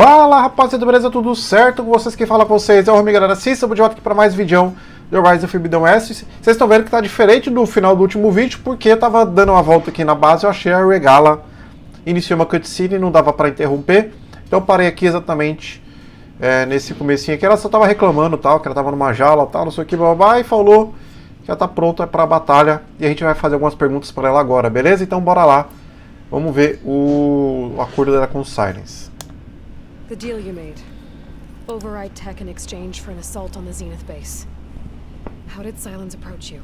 Fala rapaziada, beleza? Tudo certo com vocês? Quem fala com vocês é o Remy, galera. Sim, estamos de volta aqui para mais vídeo do Oeste Proibido. Vocês estão vendo que tá diferente do final do último vídeo, porque eu tava dando uma volta aqui na base, eu achei a regala, iniciou uma cutscene e não dava para interromper, então eu parei aqui exatamente nesse comecinho aqui. Ela só tava reclamando, tal, que ela tava numa jaula, tal, não sei o que, babá, e falou que já tá pronta para a batalha, e a gente vai fazer algumas perguntas para ela agora, beleza? Então bora lá, vamos ver o acordo dela com o Silence. The deal you made. Override tech in exchange for an assault on the Zenith base. How did Silence approach you?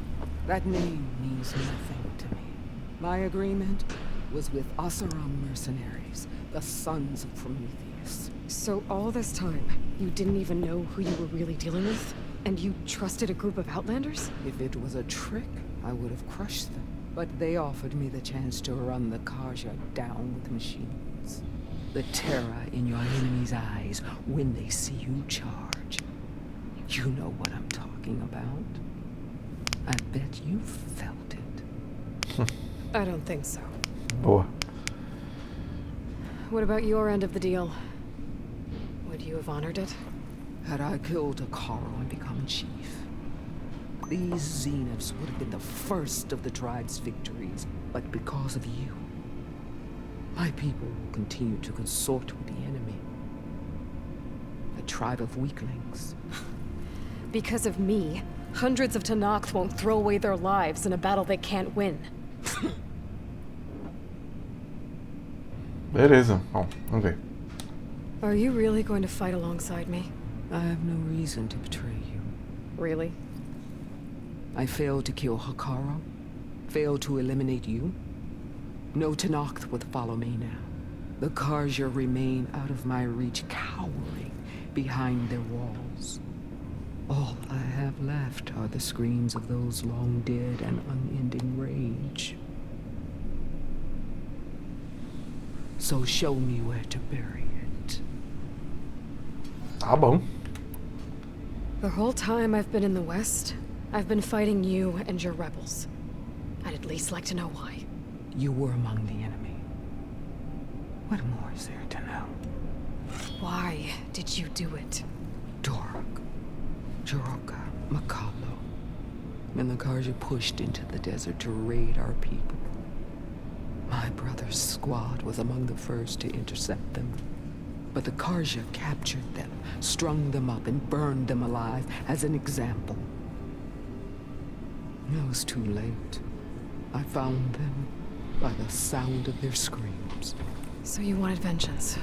That name means nothing to me. My agreement was with Oseram mercenaries, the sons of Prometheus. So all this time, you didn't even know who you were really dealing with? And you trusted a group of Outlanders? If it was a trick, I would have crushed them. But they offered me the chance to run the Karja down with machines. The terror in your enemy's eyes when they see you charge. You know what I'm talking about. I bet you felt it. I don't think so. Boa. What about your end of the deal? Would you have honored it? Had I killed Akaro and become chief, these Zeniths would have been the first of the tribe's victories. But because of you, my people will continue to consort with the enemy. A tribe of weaklings. Because of me, hundreds of Tenakth won't throw away their lives in a battle they can't win. Beleza, bom, vamos ver. Are you really going to fight alongside me? I have no reason to betray you. Really? I failed to kill Hakaro, failed to eliminate you. No Tenakth would follow me now. The Karja remain out of my reach, cowering behind their walls. All I have left are the screams of those long dead and unending rage. So show me where to bury it. Tá bom. The whole time I've been in the West, I've been fighting you and your rebels. I'd at least like to know why. You were among the enemy. What more is there to know? Why did you do it? Dorok, Jiroka, Makalo, and the Karja pushed into the desert to raid our people. My brother's squad was among the first to intercept them. But the Karja captured them, strung them up, and burned them alive as an example. It was too late. I found them by the sound of their screams. So you wanted vengeance?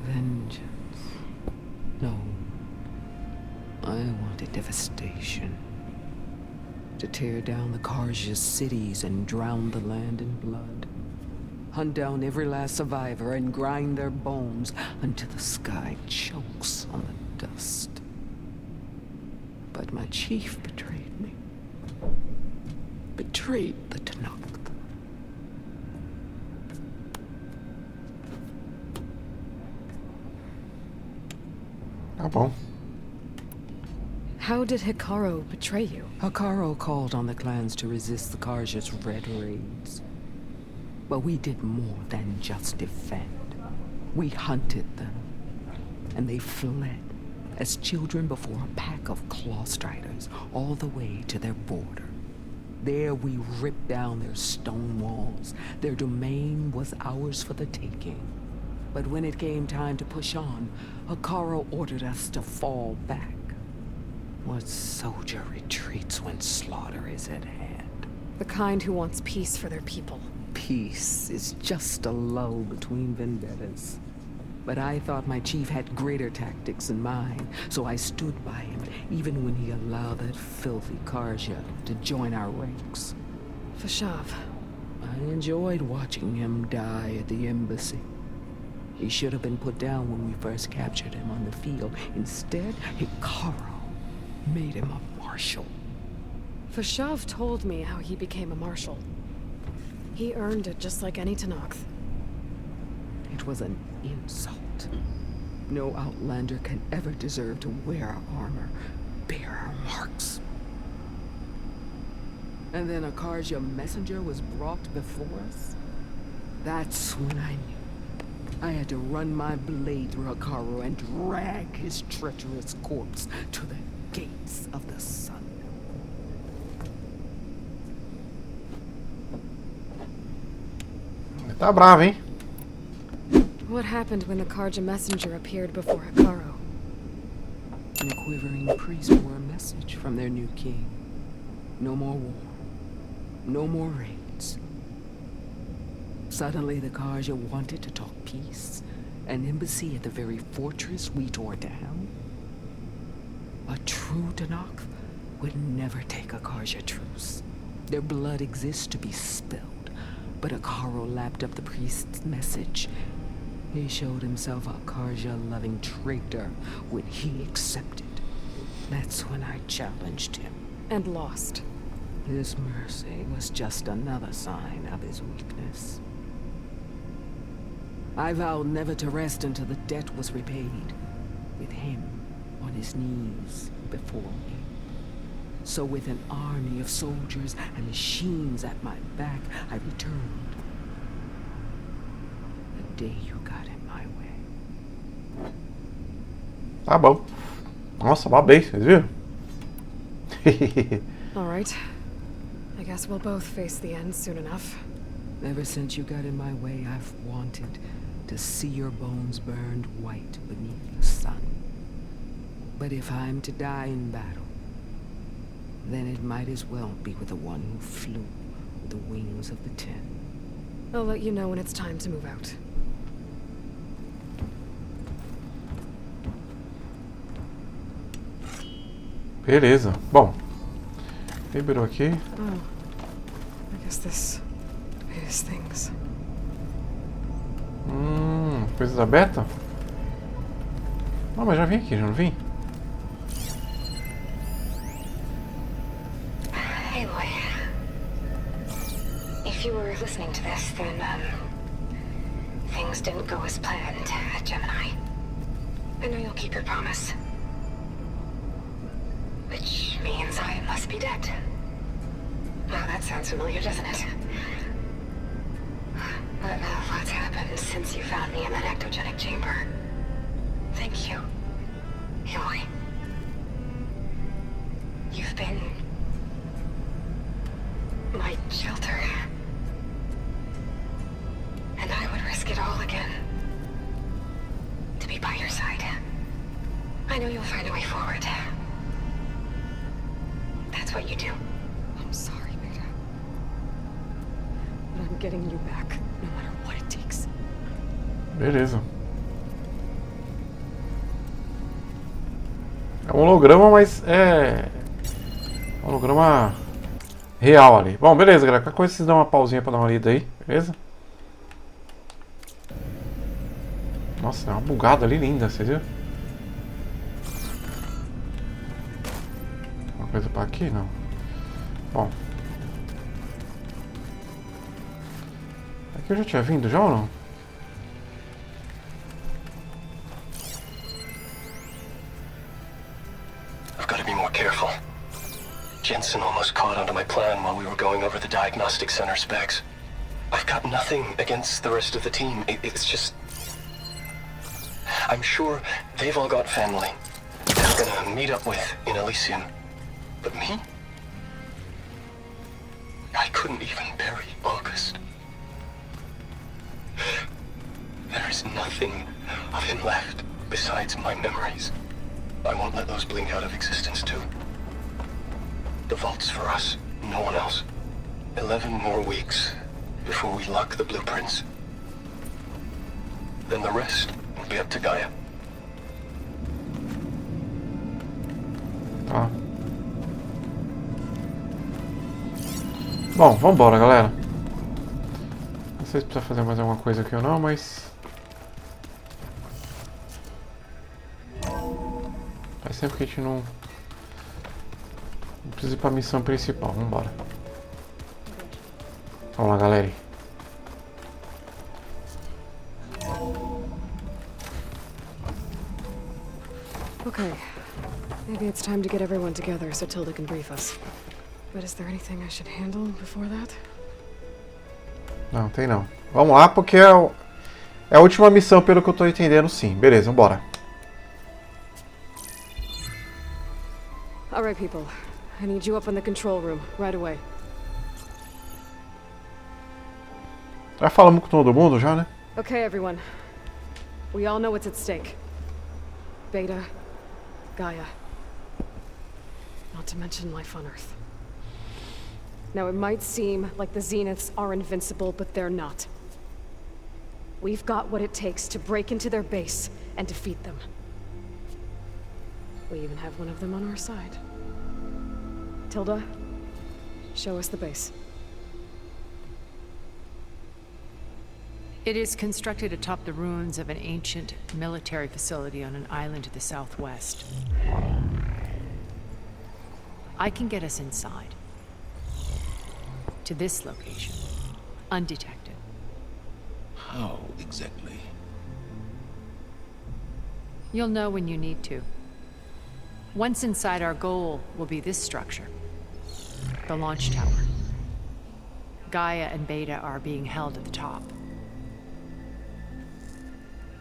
Vengeance? No. I wanted devastation. To tear down the Karja's cities and drown the land in blood. Hunt down every last survivor and grind their bones until the sky chokes on the dust. But my chief betrayed me. Betrayed the Tenakth. Tá bom. How did Hikaru betray you? Hakaro called on the clans to resist the Karja's red raids. But we did more than just defend. We hunted them, and they fled as children before a pack of claw striders all the way to their border. There we ripped down their stone walls. Their domain was ours for the taking. But when it came time to push on, Hakaro ordered us to fall back. What soldier retreats when slaughter is at hand? The kind who wants peace for their people. Peace is just a lull between vendettas. But I thought my chief had greater tactics than mine, so I stood by him, even when he allowed that filthy Karja to join our ranks. Fashav. I enjoyed watching him die at the embassy. He should have been put down when we first captured him on the field. Instead, Hikaru made him a marshal. Fashav told me how he became a marshal. He earned it just like any Tenakth. It was an insult. No Outlander can ever deserve to wear armor, bear our marks. And then a Karja messenger was brought before us? That's when I knew. I had to run my blade through Hikaru and drag his treacherous corpse to the gates of the sun. Tá bravo, hein? What happened when the Karja messenger appeared before Hikaru? The quivering priests bore a message from their new king. No more war. No more raids. Suddenly the Karja wanted to talk peace. An embassy at the very fortress we tore down. A true Danakh would never take a Karja truce. Their blood exists to be spilled. But Hikaru lapped up the priest's message. He showed himself a Karja-loving traitor when he accepted. That's when I challenged him. And lost. His mercy was just another sign of his weakness. I vowed never to rest until the debt was repaid, with him on his knees before me. So with an army of soldiers and machines at my back, I returned. The day you got in my way. Tá bom. Nossa, babei, vocês viram? Alright. I guess we'll both face the end soon enough. Ever since you got in my way, I've wanted to see your bones burned white beneath the sun. But if I'm to die in battle, then it might as well be with the one who flew with the wings of the 10. I'll let you know when it's time to move out. Beleza. Bom. Liberou aqui. Oh. I guess this is things. Coisas da beta? Não, mas já vim aqui, já não vim? Hey, Aloy. If you were listening to this, then, things didn't go as planned at Gemini. I know you'll keep your promise. Which means I must be dead. Now that sounds familiar, doesn't it? But what's happened since you found me in that ectogenic chamber? Thank you, Aloy. You've been my shelter. And I would risk it all again to be by your side. I know you'll find a way forward. That's what you do. I'm sorry, Beta. But I'm getting you back, no matter what it takes. Beleza. É um holograma, mas é um holograma real ali. Bom, beleza, galera. Qualquer coisa vocês dão uma pausinha pra dar uma lida aí, beleza? Nossa, é uma bugada ali linda, vocês viram? Uma coisa pra aqui? Não. Bom. Aqui eu já tinha vindo já ou não? I've got to be more careful. Jensen almost caught onto my plan while we were going over the diagnostic center specs. I've got nothing against the rest of the team. It's just... I'm sure they've all got family they're gonna meet up with in Elysium. But me? I couldn't even bury August. There is nothing of him left besides my memories. I won't let those blink out of existence too. The vault's for us, no one else. 11 more weeks before we lock the blueprints. Then the rest will be up to Gaia. Tá. Bom, vambora, galera. Não sei se precisa fazer mais alguma coisa aqui ou não, mas... faz tempo que a gente não precisa ir pra missão principal. Vambora. Vamos lá, galera. Okay. Maybe it's time to get everyone together so Tilda can brief us. But is there anything I should handle before that? Não, tem não. Vamos lá, porque É a última missão, pelo que eu tô entendendo, sim. Beleza, vambora. All right, people. I need you up in the control room right away. Já falamos com todo mundo já, né? Okay, everyone. We all know what's at stake. Beta, Gaia. Not to mention life on Earth. Now, it might seem like the Zeniths are invincible, but they're not. We've got what it takes to break into their base and defeat them. We even have one of them on our side. Tilda, show us the base. It is constructed atop the ruins of an ancient military facility on an island to the southwest. I can get us inside. To this location. Undetected. How exactly? You'll know when you need to. Once inside, our goal will be this structure. The launch tower. Gaia and Beta are being held at the top.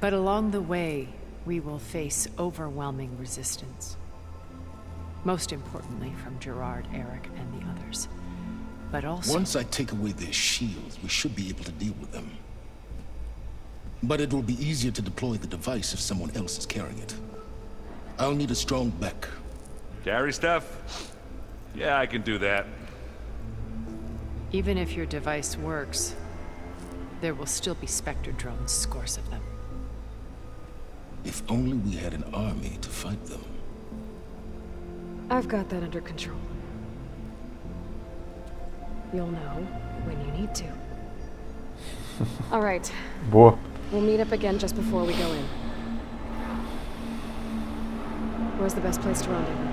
But along the way, we will face overwhelming resistance. Most importantly from Gerard, Eric, and the others. But also... Once I take away their shields, we should be able to deal with them. But it will be easier to deploy the device if someone else is carrying it. I'll need a strong back. Carry stuff? Yeah, I can do that. Even if your device works, there will still be Spectre drones, scores of them. If only we had an army to fight them. I've got that under control. You'll know when you need to. All right. Boa. We'll meet up again just before we go in. Where's the best place to rendezvous?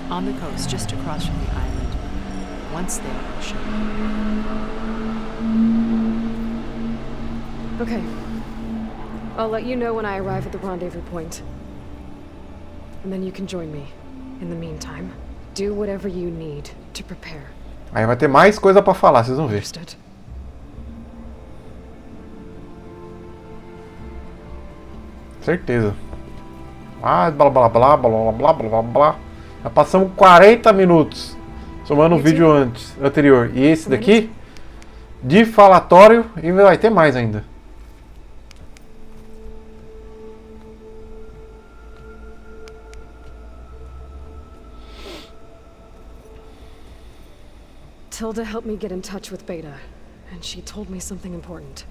On the coast, just across from the island. Once there, I'll show you. Okay. I'll let you know when I arrive at the rendezvous point. And then you can join me. In the meantime, do whatever you need to prepare. Aí vai ter mais coisa pra falar, vocês vão ver. Understood. Certeza. Ah, blá blá blá blá blá blá blá blá. Já passamos 40 minutos. Somando o vídeo anterior. E esse daqui, de falatório, e vai ter mais ainda. Tilda helped me get in touch with Beta, and she told me something important.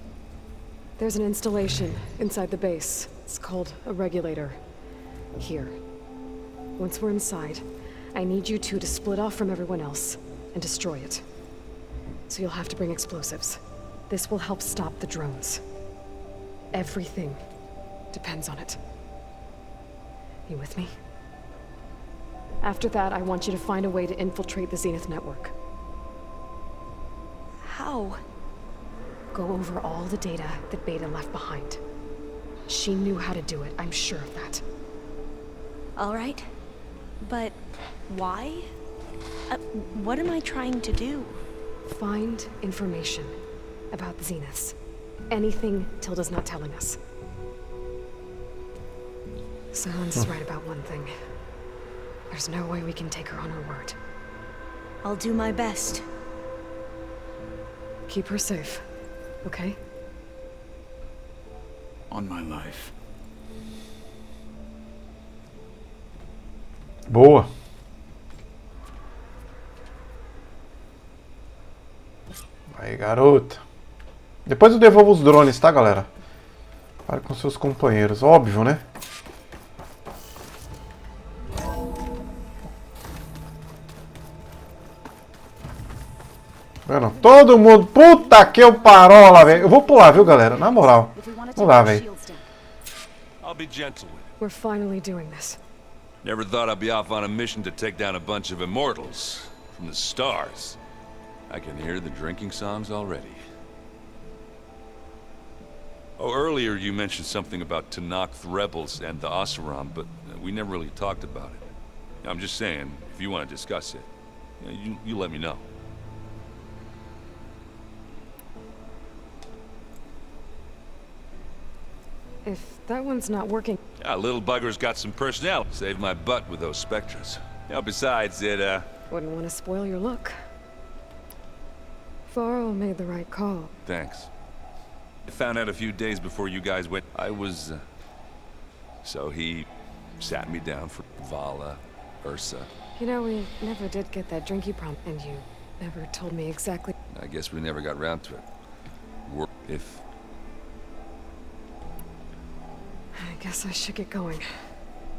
There's an installation inside the base. It's called a regulator. Here. Once we're inside, I need you two to split off from everyone else and destroy it. So you'll have to bring explosives. This will help stop the drones. Everything depends on it. You with me? After that, I want you to find a way to infiltrate the Zenith network. How? Go over all the data that Beta left behind. She knew how to do it, I'm sure of that. All right. But why? What am I trying to do? Find information about the Zeniths. Anything Tilda's not telling us. Silence is right about one thing. There's no way we can take her on her word. I'll do my best. Keep her safe, okay? On my life. Boa. Aí, garota. Depois eu devolvo os drones, tá, galera? Pare com seus companheiros. Óbvio, né? Mano, todo mundo... Puta que eu parola, velho. Eu vou pular, viu, galera? Na moral. Não dá, velho. I'll be gentle with it. We're finally doing this. Never thought I'd be off on a mission to take down a bunch of immortals from the stars. I can hear the drinking songs already. Oh, earlier you mentioned something about Tenakth rebels and the Oseram, but we never really talked about it. I'm just saying, if you want to discuss it, you let me know. If that one's not working... Yeah, little bugger's got some personnel. Saved my butt with those spectras. You know, besides, it, Wouldn't want to spoil your look. Varro made the right call. Thanks. I found out a few days before you guys went. I was, So he sat me down for Vala, Ursa. You know, we never did get that drinky prompt, and you never told me exactly... I guess we never got around to it. If... I guess I should get going.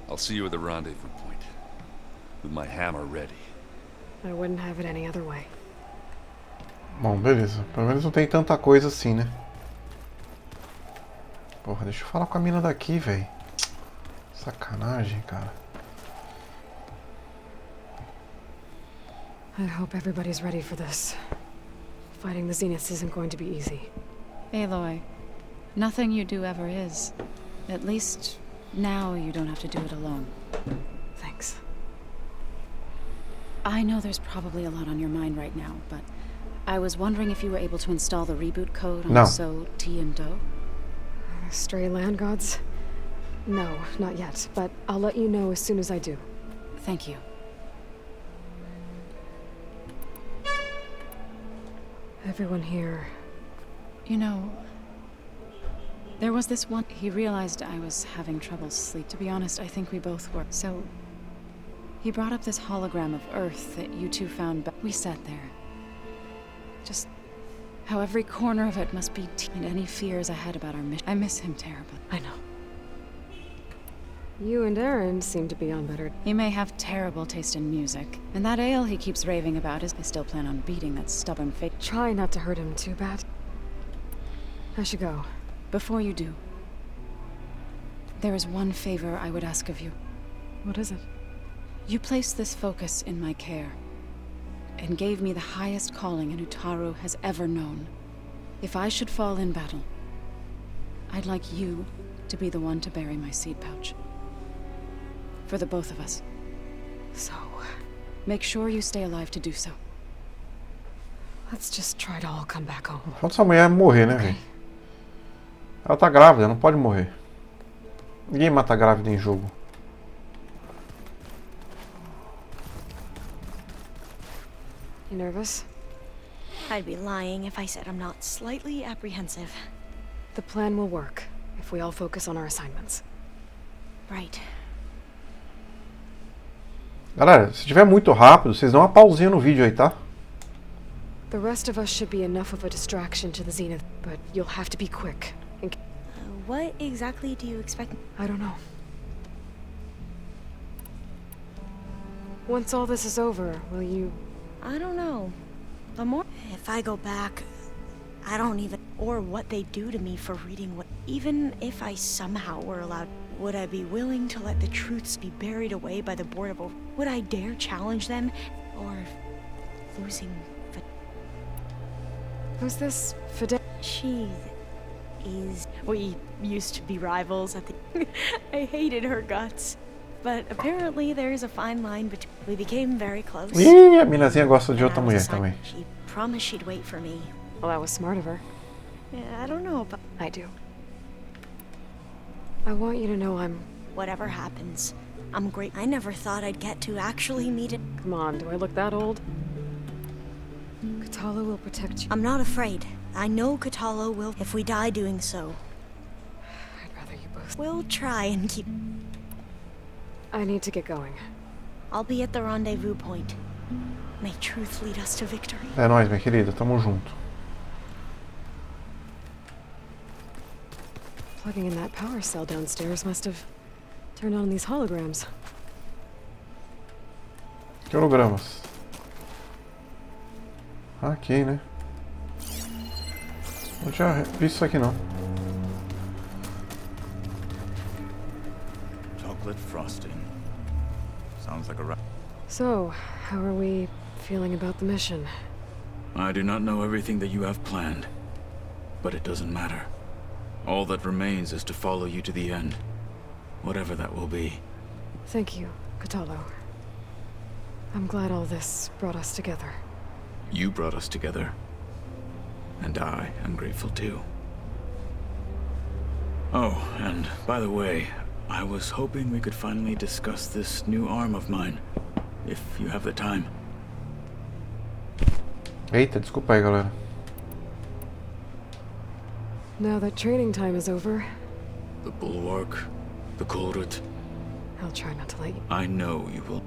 I'll see you at the rendezvous point. With my hammer ready. I wouldn't have it any other way. Bom, beleza. Pelo menos não tem tanta coisa assim, né? Porra, deixa eu falar com a mina daqui, velho. Sacanagem, cara. I hope everybody's ready for this. Fighting the Zeniths isn't going to be easy. Aloy, nothing you do ever is. At least, now you don't have to do it alone. Thanks. I know there's probably a lot on your mind right now, but I was wondering if you were able to install the reboot code on So, T, and Do? Stray land gods? No, not yet, but I'll let you know as soon as I do. Thank you. Everyone here... You know, there was this one... He realized I was having trouble sleep. To be honest, I think we both were. So, he brought up this hologram of Earth that you two found, but we sat there. Just how every corner of it must be and any fears I had about our mission. I miss him terribly. I know. You and Aaron seem to be on better... He may have terrible taste in music, and that ale he keeps raving about is... I still plan on beating that stubborn fate. Try not to hurt him too bad. I should go. Before you do, there is one favor I would ask of you. What is it? You placed this focus in my care, and gave me the highest calling an Utaru has ever known. If I should fall in battle, I'd like you to be the one to bury my seed pouch. For the both of us. So... Make sure you stay alive to do so. Let's just try to all come back home. Falta essa mulher morrer, né, velho? Ela tá grávida, não pode morrer. Ninguém mata grávida em jogo. You nervous? I'd be lying if I said I'm not slightly apprehensive. The plan will work if we all focus on our assignments. Right. Galera, se tiver muito rápido, vocês dão uma pausinha no vídeo aí, tá? The rest of us should be enough of a distraction to the Zenith, but you'll have to be quick. What exactly do you expect? I don't know. Once all this is over, will you... I don't know. The more... If I go back, I don't even... Or what they do to me for reading what... Even if I somehow were allowed... Would I be willing to let the truths be buried away by the Board of... Would I dare challenge them? Or... Losing... Who's this Fide... She... is... We used to be rivals at the... I hated her guts. But apparently there's a fine line between... We became very close. Ih, a minazinha gosta de outra mulher também. She promised she'd wait for me. Well, that was smart of her. Yeah, I don't know, but... I do. I want you to know I'm... Whatever happens, I'm great. I never thought I'd get to actually meet it. Come on, do I look that old? Katala will protect you. I'm not afraid. I know Katala will, if we die doing so. I'd rather you both... We'll try and keep... I need to get going. I'll be at the rendezvous point. May truth lead us to victory. É nóis, minha querida. Tamo junto. Plugging in that power cell downstairs must have turned on these holograms. Que hologramas? Aqui, né? Não tinha visto isso aqui, não. Chocolate frosting. Sounds like a... So, how are we feeling about the mission? I do not know everything that you have planned, but it doesn't matter. All that remains is to follow you to the end, whatever that will be. Thank you, Katalo. I'm glad all this brought us together. You brought us together, and I am grateful too. Oh, and by the way, I was hoping we could finally discuss this new arm of mine, if you have the time. Eita, desculpa aí, galera. Now that training time is over, The bulwark, the culprit. I'll try not to let you... I know you will.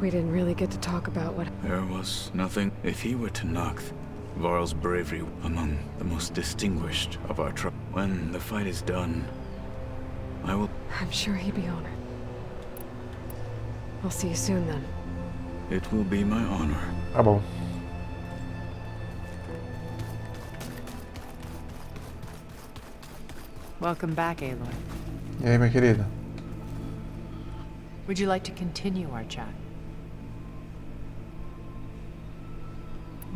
We didn't really get to talk about what... There was nothing. If he were to knock Varl's bravery among the most distinguished of our tribe. When the fight is done, I will... I'm sure he'd be honored. I'll see you soon then. It will be my honor. Tá bom. Welcome back, Aloy. E aí, minha querida? Would you like to continue our chat?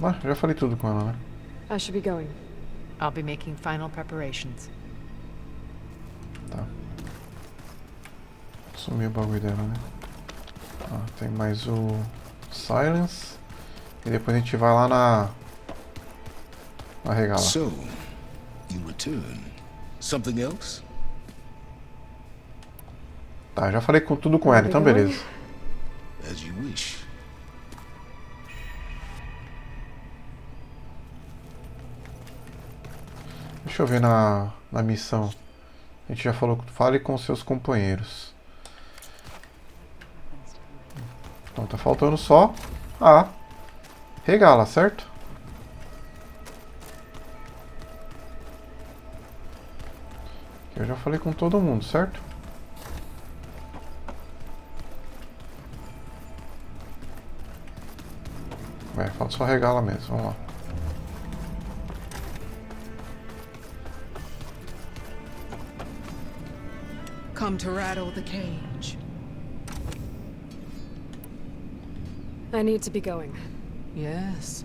Ah, já falei tudo com ela, né? I should be going. I'll be making final preparations. Tá. Sumiu o bagulho dela, né? Ah, tem mais o Silence. E depois a gente vai lá na regala. So, you return. Something else? Tá, já falei tudo com ela, então beleza. As you wish. Deixa eu ver na missão. A gente já falou, fale com seus companheiros. Então tá faltando só a regala, certo? Eu já falei com todo mundo, certo? Falta só a regala mesmo, vamos lá. Come to rattle the cage. I need to be going. Yes,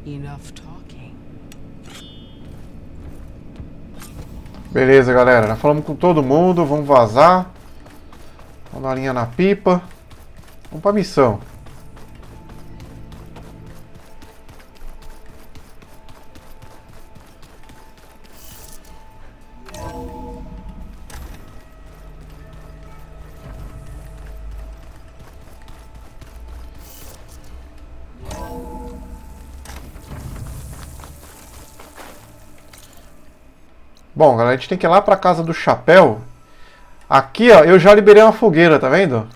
enough talking. Beleza, galera. Já falamos com todo mundo. Vamos vazar. Vamos dar linha na pipa. Vamos pra missão. Bom, galera, a gente tem que ir lá pra casa do chapéu. Aqui, ó, eu já liberei uma fogueira, tá vendo?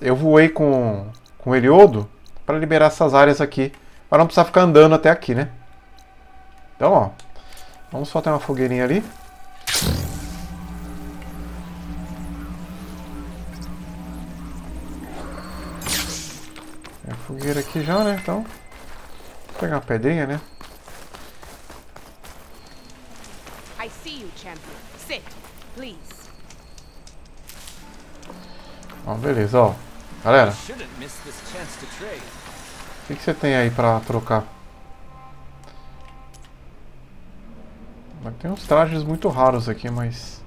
Eu voei com o Heliodo para liberar essas áreas aqui. Para não precisar ficar andando até aqui, né? Então, ó. Vamos só ter uma fogueirinha ali. Tem a fogueira aqui já, né? Então, vou pegar uma pedrinha, né? I see you, champion. Sit, please. Ó, beleza, ó. Galera, o que você tem aí pra trocar? Tem uns trajes muito raros aqui, mas...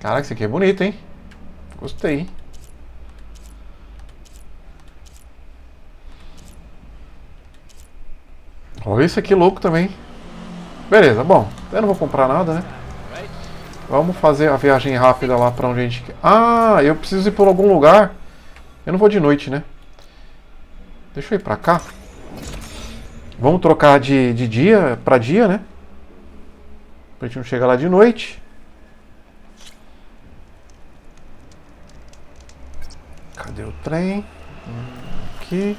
Caraca, esse aqui é bonito, hein? Gostei, hein? Olha isso aqui louco também. Beleza, bom, eu não vou comprar nada, né? Vamos fazer a viagem rápida lá pra onde a gente quer. Ah, eu preciso ir por algum lugar. Eu não vou de noite, né? Deixa eu ir pra cá. Vamos trocar de dia pra dia, né? Pra gente não chegar lá de noite. Cadê o trem? Aqui.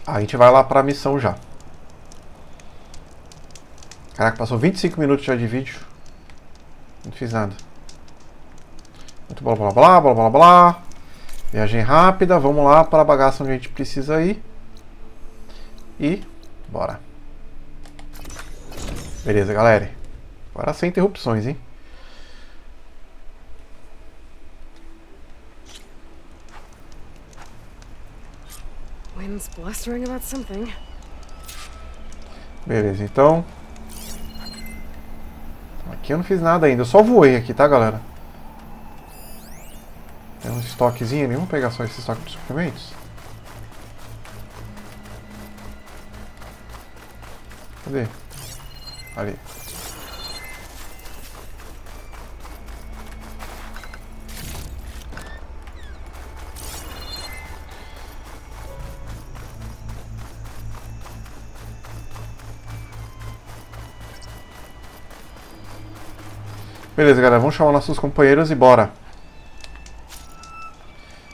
A gente vai lá pra missão já. Caraca, passou 25 minutos já de vídeo. Não fiz nada. Muito blá blá blá, blá blá blá. Viagem rápida, vamos lá para a bagaça onde a gente precisa ir. E bora. Beleza, galera. Agora sem interrupções, hein? Wind's blustering about something. Beleza, então. Aqui eu não fiz nada ainda, eu só voei aqui, tá, galera? Tem um estoquezinho ali. Vamos pegar só esse estoque de suprimentos? Cadê? Ali. Beleza, galera. Vamos chamar nossos companheiros e bora.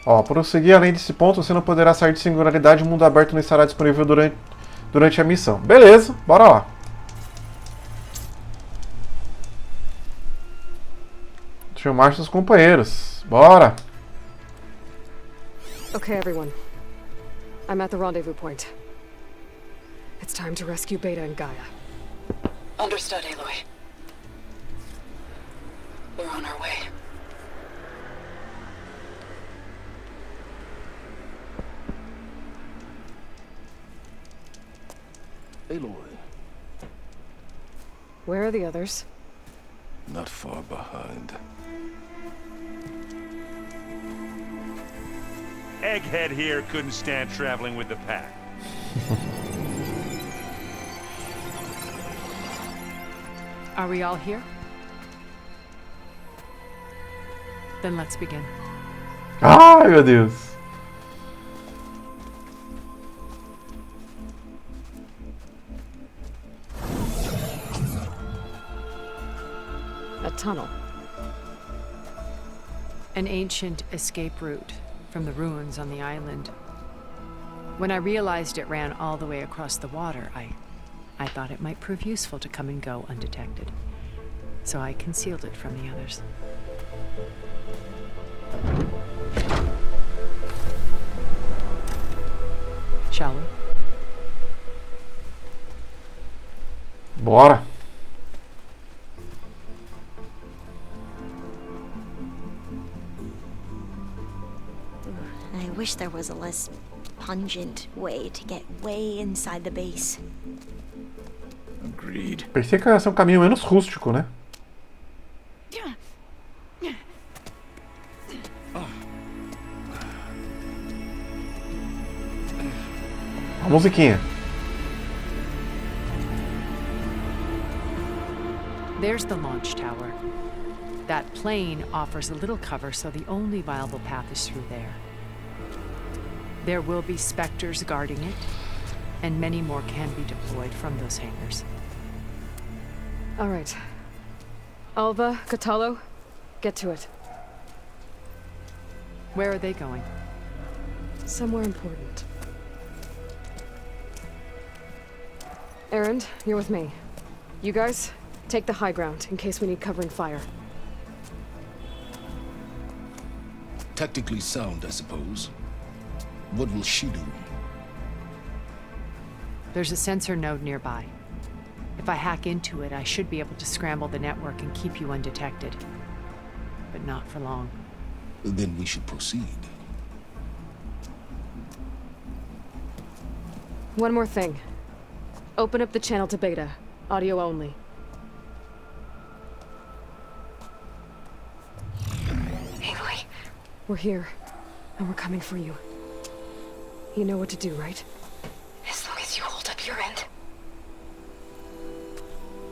Ó, prosseguir além desse ponto, você não poderá sair de singularidade. O mundo aberto não estará disponível durante a missão. Beleza, bora lá. Chamar seus companheiros. Bora. Okay, everyone. I'm at the rendezvous point. It's time to rescue Beta and Gaia. Understood, Aloy. We're on our way. Aloy. Where are the others? Not far behind. Egghead here couldn't stand traveling with the pack. Are we all here? Then let's begin. Ai, meu Deus. A tunnel. An ancient escape route from the ruins on the island. When I realized it ran all the way across the water, I thought it might prove useful to come and go undetected. So I concealed it from the others. Shall we? Bora. I wish there was a less pungent way to get way inside the base. Agreed. Pensei que ia ser um caminho menos rústico, né? A musiquinha. There's the launch tower. That plane offers a little cover, so the only viable path is through there. There will be specters guarding it, and many more can be deployed from those hangars. All right. Alva, Catalo, get to it. Where are they going? Somewhere important. Erend, you're with me. You guys, take the high ground in case we need covering fire. Tactically sound, I suppose. What will she do? There's a sensor node nearby. If I hack into it, I should be able to scramble the network and keep you undetected. But not for long. Then we should proceed. One more thing. Open up the channel to Beta. Audio only. Aloy. We're here, and we're coming for you. You know what to do, right? As long as you hold up your end.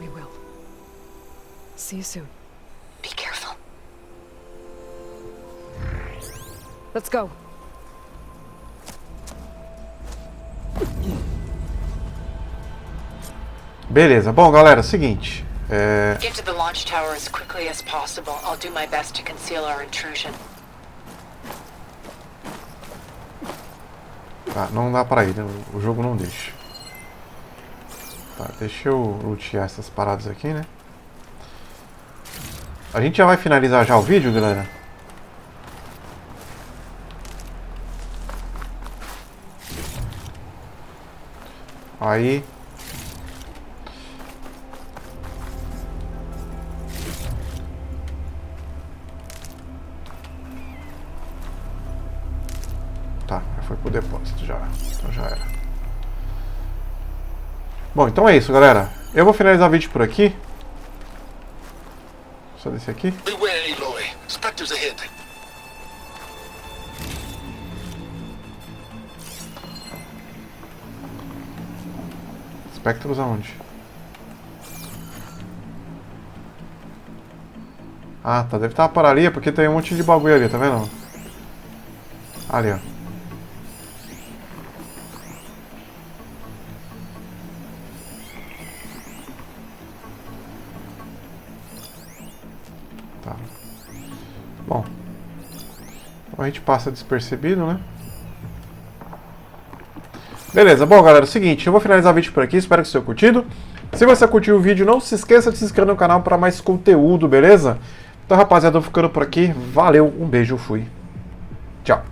We will. See you soon. Be careful. Let's go. Beleza. Bom, galera, seguinte. Get to the launch tower as quickly as possible. I'll do my best to conceal our intrusion. Tá, não dá pra ir, né? O jogo não deixa. Tá, deixa eu lutear essas paradas aqui, né? A gente já vai finalizar já o vídeo, galera? Aí... Tá, já foi pro depósito já. Então já era. Bom, então é isso, galera. Eu vou finalizar o vídeo por aqui. Só desse aqui. Beware, Aloy. Spectres ahead. Espectros aonde? Ah, tá. Deve estar por ali, porque tem um monte de bagulho ali, tá vendo? Ali, ó. Tá. Bom. Então a gente passa despercebido, né? Beleza, bom galera, é o seguinte, eu vou finalizar o vídeo por aqui, espero que você tenha curtido. Se você curtiu o vídeo, não se esqueça de se inscrever no canal para mais conteúdo, beleza? Então rapaziada, eu vou ficando por aqui, valeu, um beijo, fui. Tchau.